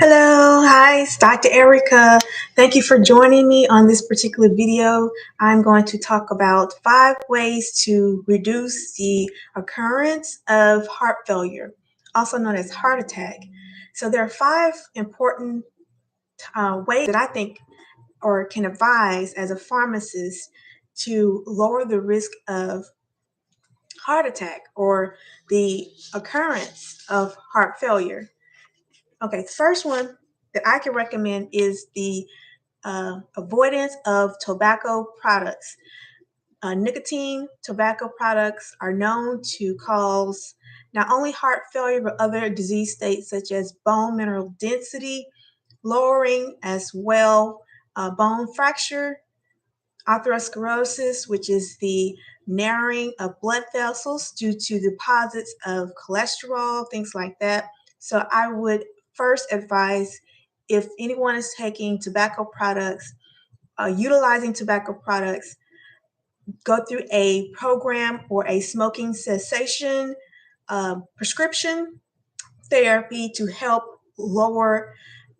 Hello, hi, it's Dr. Erica. Thank you for joining me on this particular video. I'm going to talk about 5 ways to reduce the occurrence of heart failure, also known as heart attack. So there are 5 important ways that I think or can advise as a pharmacist to lower the risk of heart attack or the occurrence of heart failure. Okay, the first one that I can recommend is the avoidance of tobacco products. Nicotine tobacco products are known to cause not only heart failure but other disease states such as bone mineral density lowering, as well bone fracture, atherosclerosis, which is the narrowing of blood vessels due to deposits of cholesterol, things like that. So I would first advise, if anyone is taking tobacco products, utilizing tobacco products, go through a program or a smoking cessation prescription therapy to help lower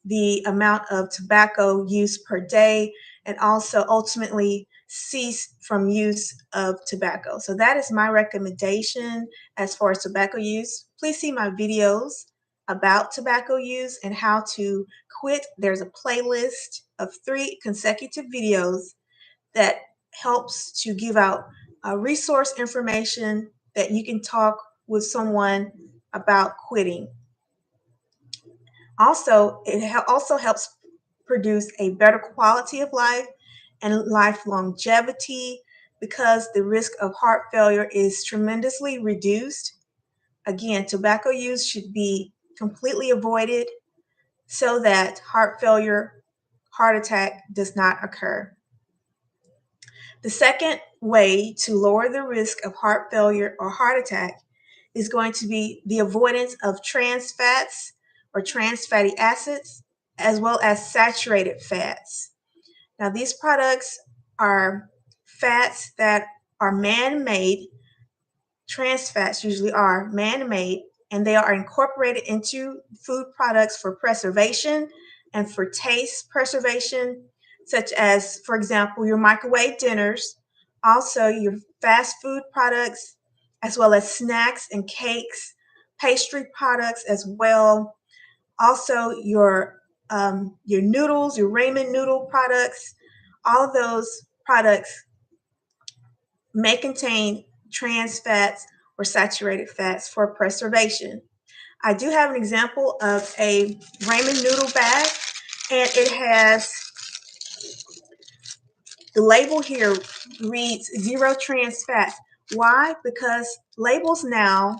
the amount of tobacco use per day and also ultimately cease from use of tobacco. So that is my recommendation as far as tobacco use. Please see my videos about tobacco use and how to quit. There's a playlist of 3 consecutive videos that helps to give out resource information that you can talk with someone about quitting. Also, also helps produce a better quality of life and life longevity because the risk of heart failure is tremendously reduced. Again, tobacco use should be completely avoided so that heart failure, heart attack does not occur. The second way to lower the risk of heart failure or heart attack is going to be the avoidance of trans fats or trans fatty acids, as well as saturated fats. Now, these products are fats that are man made. Trans fats usually are man made, and they are incorporated into food products for preservation and for taste preservation, such as, for example, your microwave dinners, also your fast food products, as well as snacks and cakes, pastry products as well. Also, your noodles, your ramen noodle products, all of those products may contain trans fats or saturated fats for preservation. I do have an example of a ramen noodle bag, and it has the label here reads zero trans fat. Why? Because labels now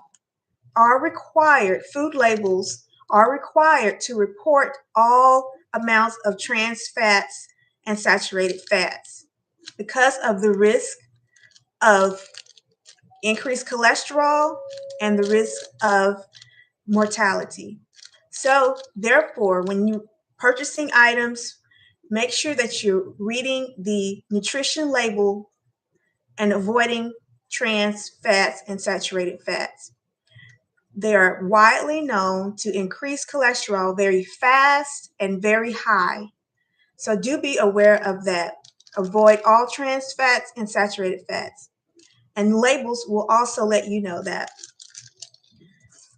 are required, food labels are required to report all amounts of trans fats and saturated fats because of the risk of increased cholesterol and the risk of mortality. So, therefore, when you purchasing items, make sure that you're reading the nutrition label and avoiding trans fats and saturated fats. They are widely known to increase cholesterol very fast and very high. So do be aware of that. Avoid all trans fats and saturated fats. And labels will also let you know that.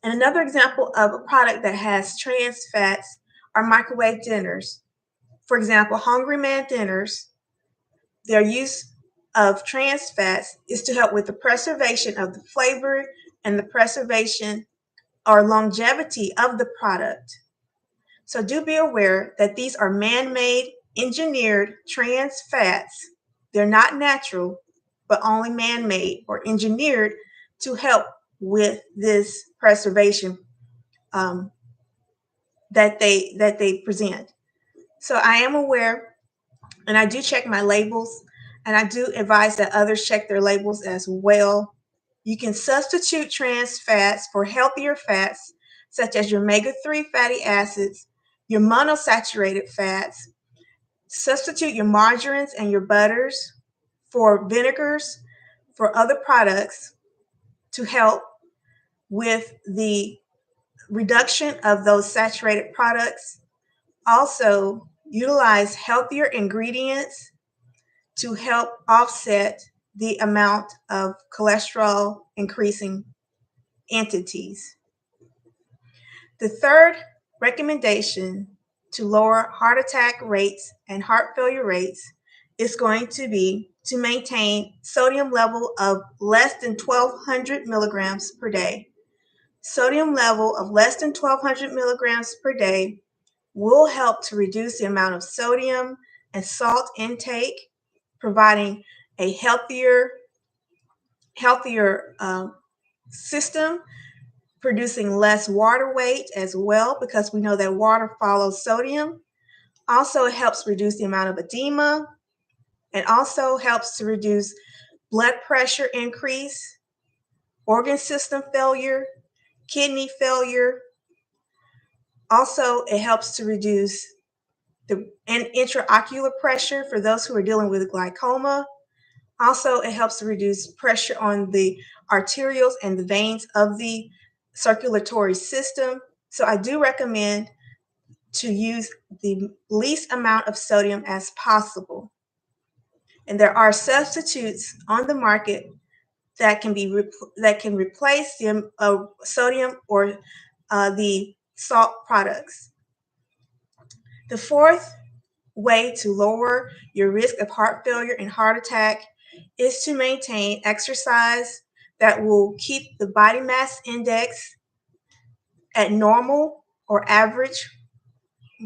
And another example of a product that has trans fats are microwave dinners. For example, Hungry Man dinners, their use of trans fats is to help with the preservation of the flavor and the preservation or longevity of the product. So do be aware that these are man-made, engineered trans fats. They're not natural, but only man-made or engineered to help with this preservation that they present. So I am aware, and I do check my labels, and I do advise that others check their labels as well. You can substitute trans fats for healthier fats, such as your omega-3 fatty acids, your monosaturated fats. Substitute your margarines and your butters for vinegars, for other products to help with the reduction of those saturated products. Also, utilize healthier ingredients to help offset the amount of cholesterol increasing entities. The third recommendation to lower heart attack rates and heart failure rates is going to be to maintain sodium level of less than 1200 milligrams per day. Sodium level of less than 1200 milligrams per day will help to reduce the amount of sodium and salt intake, providing a healthier system, producing less water weight as well, because we know that water follows sodium. Also, it helps reduce the amount of edema, and also helps to reduce blood pressure increase, organ system failure, kidney failure. Also, it helps to reduce the intraocular pressure for those who are dealing with glaucoma. Also, it helps to reduce pressure on the arterioles and the veins of the circulatory system. So I do recommend to use the least amount of sodium as possible. And there are substitutes on the market that can replace the sodium or the salt products. The fourth way to lower your risk of heart failure and heart attack is to maintain exercise that will keep the body mass index at normal or average.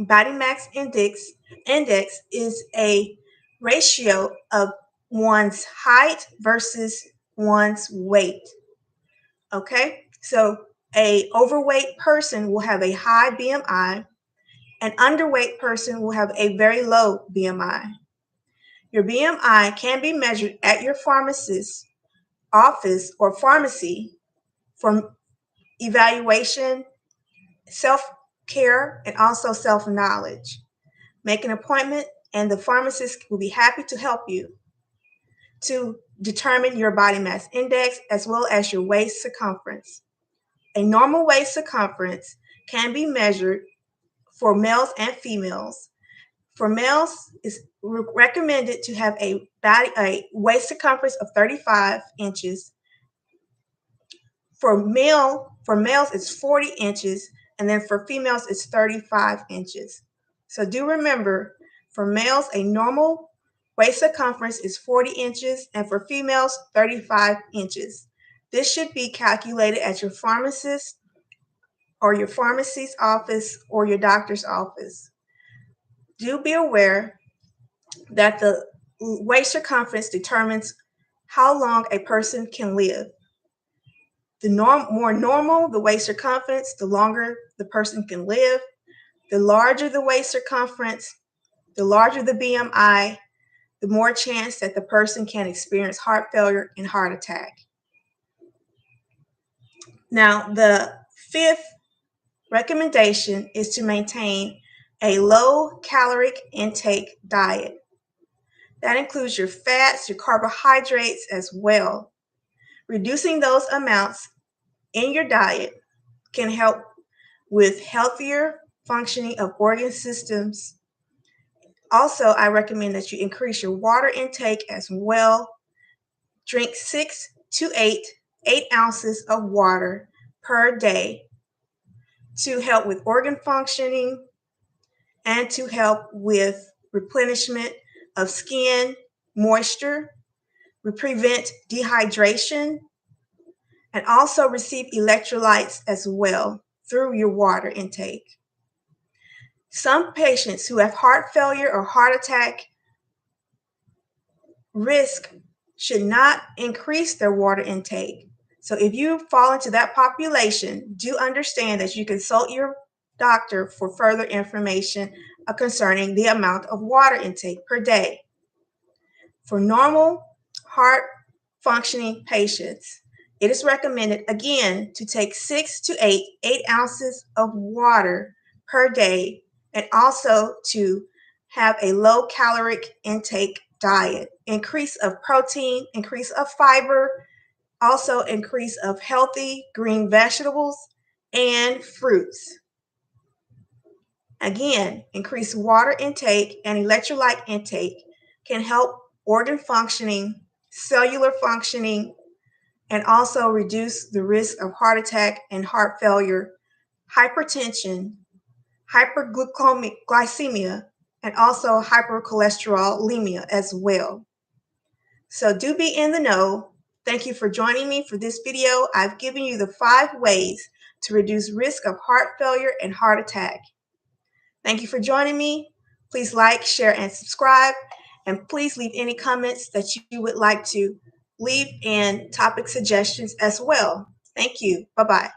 Body mass index is a ratio of one's height versus one's weight. Okay, so a overweight person will have a high BMI. An underweight person will have a very low BMI. Your BMI can be measured at your pharmacist's office or pharmacy for evaluation, self-care, and also self-knowledge. Make an appointment, and the pharmacist will be happy to help you to determine your body mass index as well as your waist circumference. A normal waist circumference can be measured for males and females. For males, it's recommended to have a waist circumference of 35 inches. For males, it's 40 inches, and then for females, it's 35 inches. So do remember, for males, a normal waist circumference is 40 inches, and for females, 35 inches. This should be calculated at your pharmacist or your pharmacy's office or your doctor's office. Do be aware that the waist circumference determines how long a person can live. The more normal the waist circumference, the longer the person can live. The larger the waist circumference, the larger the BMI, the more chance that the person can experience heart failure and heart attack. Now, the fifth recommendation is to maintain a low caloric intake diet. That includes your fats, your carbohydrates as well. Reducing those amounts in your diet can help with healthier functioning of organ systems. Also, I recommend that you increase your water intake as well. Drink 6 to 8 ounces of water per day to help with organ functioning and to help with replenishment of skin moisture. We prevent dehydration and also receive electrolytes as well through your water intake. Some patients who have heart failure or heart attack risk should not increase their water intake. So if you fall into that population, do understand that you consult your doctor for further information concerning the amount of water intake per day. For normal heart functioning patients, it is recommended, again, to take 6 to 8 ounces of water per day, and also to have a low caloric intake diet. Increase of protein, increase of fiber, also increase of healthy green vegetables, and fruits. Again, increased water intake and electrolyte intake can help organ functioning, cellular functioning, and also reduce the risk of heart attack and heart failure, hypertension, hyperglycemia, and also hypercholesterolemia as well. So do be in the know. Thank you for joining me for this video. I've given you the 5 ways to reduce risk of heart failure and heart attack. Thank you for joining me. Please like, share, and subscribe. And please leave any comments that you would like to leave and topic suggestions as well. Thank you. Bye-bye.